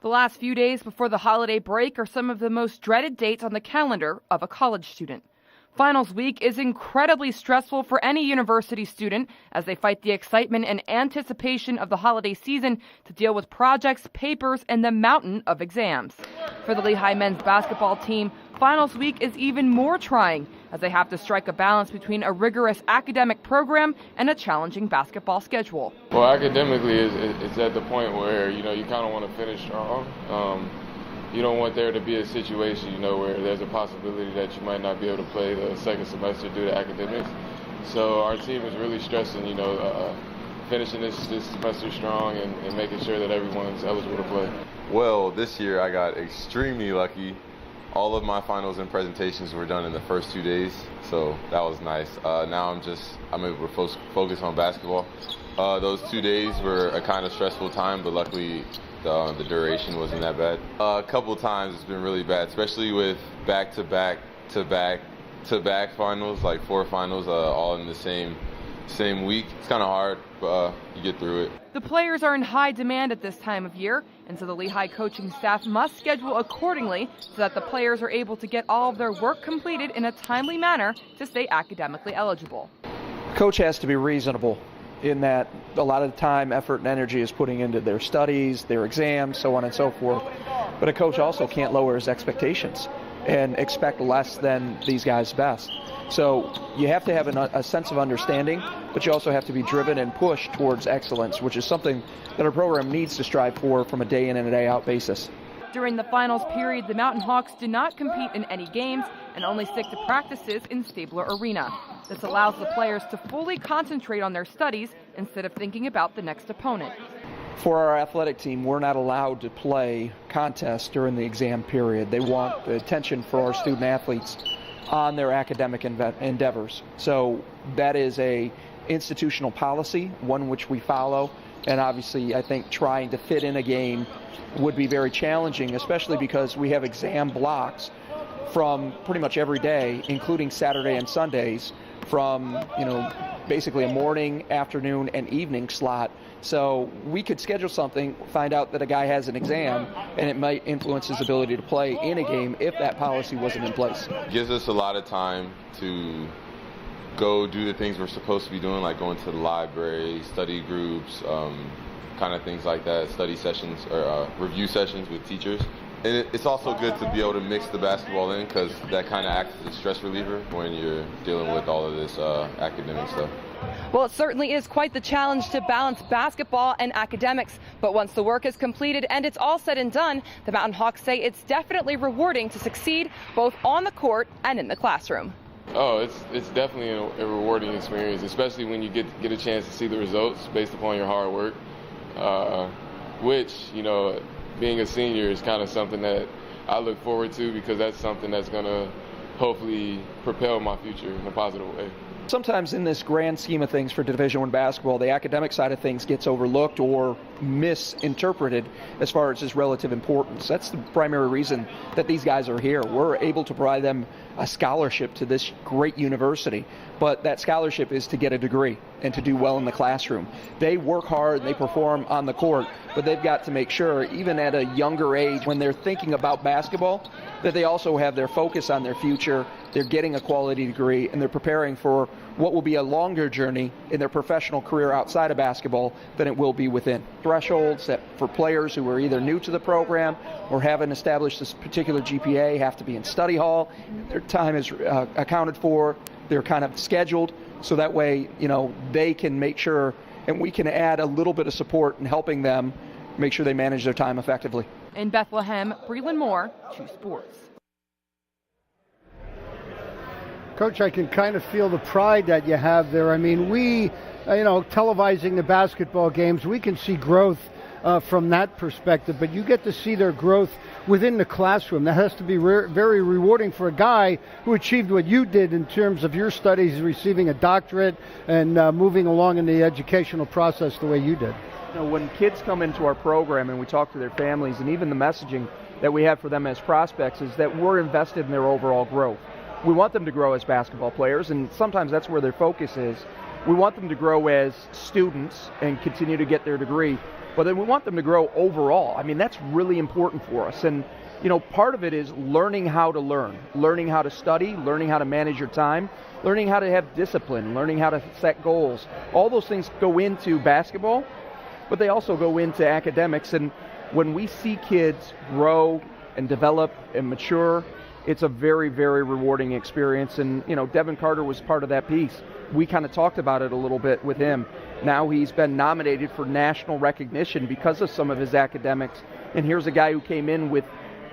The last few days before the holiday break are some of the most dreaded dates on the calendar of a college student. Finals week is incredibly stressful for any university student as they fight the excitement and anticipation of the holiday season to deal with projects, papers, and the mountain of exams. For the Lehigh men's basketball team, finals week is even more trying as they have to strike a balance between a rigorous academic program and a challenging basketball schedule. Well, academically, it's at the point where, you kind of want to finish strong. You don't want there to be a situation, where there's a possibility that you might not be able to play the second semester due to academics. So our team is really stressing, finishing this semester strong and making sure that everyone's eligible to play. Well, this year I got extremely lucky. All of my finals and presentations were done in the first 2 days, so that was nice. Now I'm able to focus on basketball. Those 2 days were a kind of stressful time, but luckily the duration wasn't that bad. A couple times it's been really bad, especially with back-to-back finals, like 4 finals all in the same week. It's kind of hard, but you get through it. The players are in high demand at this time of year, and so the Lehigh coaching staff must schedule accordingly so that the players are able to get all of their work completed in a timely manner to stay academically eligible. Coach has to be reasonable in that a lot of the time, effort, and energy is putting into their studies, their exams, so on and so forth. But a coach also can't lower his expectations and expect less than these guys' best. So you have to have a sense of understanding, but you also have to be driven and pushed towards excellence, which is something that our program needs to strive for from a day in and a day out basis. During the finals period, the Mountain Hawks did not compete in any games and only stick to practices in Stabler Arena. This allows the players to fully concentrate on their studies instead of thinking about the next opponent. For our athletic team, we're not allowed to play contests during the exam period. They want the attention for our student athletes on their academic endeavors. So that is a institutional policy, one which we follow. And obviously, I think trying to fit in a game would be very challenging, especially because we have exam blocks from pretty much every day, including Saturday and Sundays, from, basically a morning, afternoon, and evening slot. So we could schedule something, find out that a guy has an exam, and it might influence his ability to play in a game if that policy wasn't in place. It gives us a lot of time to go do the things we're supposed to be doing, like going to the library, study groups, kind of things like that, study sessions or review sessions with teachers. And it's also good to be able to mix the basketball in because that kind of acts as a stress reliever when you're dealing with all of this academic stuff. Well, it certainly is quite the challenge to balance basketball and academics. But once the work is completed and it's all said and done, the Mountain Hawks say it's definitely rewarding to succeed both on the court and in the classroom. Oh, it's definitely a rewarding experience, especially when you get a chance to see the results based upon your hard work, which, being a senior is kind of something that I look forward to because that's something that's going to hopefully propel my future in a positive way. Sometimes in this grand scheme of things for Division I basketball, the academic side of things gets overlooked or misinterpreted as far as its relative importance. That's the primary reason that these guys are here. We're able to provide them a scholarship to this great university, but that scholarship is to get a degree and to do well in the classroom. They work hard and they perform on the court, but they've got to make sure, even at a younger age, when they're thinking about basketball, that they also have their focus on their future, they're getting a quality degree, and they're preparing for what will be a longer journey in their professional career outside of basketball than it will be within. Thresholds that for players who are either new to the program or haven't established this particular GPA have to be in study hall. Their time is accounted for. They're kind of scheduled, so that way, they can make sure, and we can add a little bit of support in helping them make sure they manage their time effectively. In Bethlehem, Breland Moore, 2 Sports. Coach, I can kind of feel the pride that you have there. I mean, we, televising the basketball games, we can see growth from that perspective, but you get to see their growth within the classroom. That has to be very rewarding for a guy who achieved what you did in terms of your studies, receiving a doctorate and moving along in the educational process the way you did. When kids come into our program and we talk to their families, and even the messaging that we have for them as prospects is that we're invested in their overall growth. We want them to grow as basketball players, and sometimes that's where their focus is. we want them to grow as students and continue to get their degree, but then we want them to grow overall. I mean, that's really important for us. And, part of it is learning how to learn, learning how to study, learning how to manage your time, learning how to have discipline, learning how to set goals. All those things go into basketball, but they also go into academics. And when we see kids grow and develop and mature, it's a very, very rewarding experience. And, Devin Carter was part of that piece. We kind of talked about it a little bit with him. Now he's been nominated for national recognition because of some of his academics. And here's a guy who came in with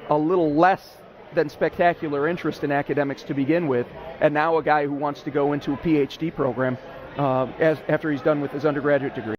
a little less than spectacular interest in academics to begin with, and now a guy who wants to go into a PhD program after he's done with his undergraduate degree.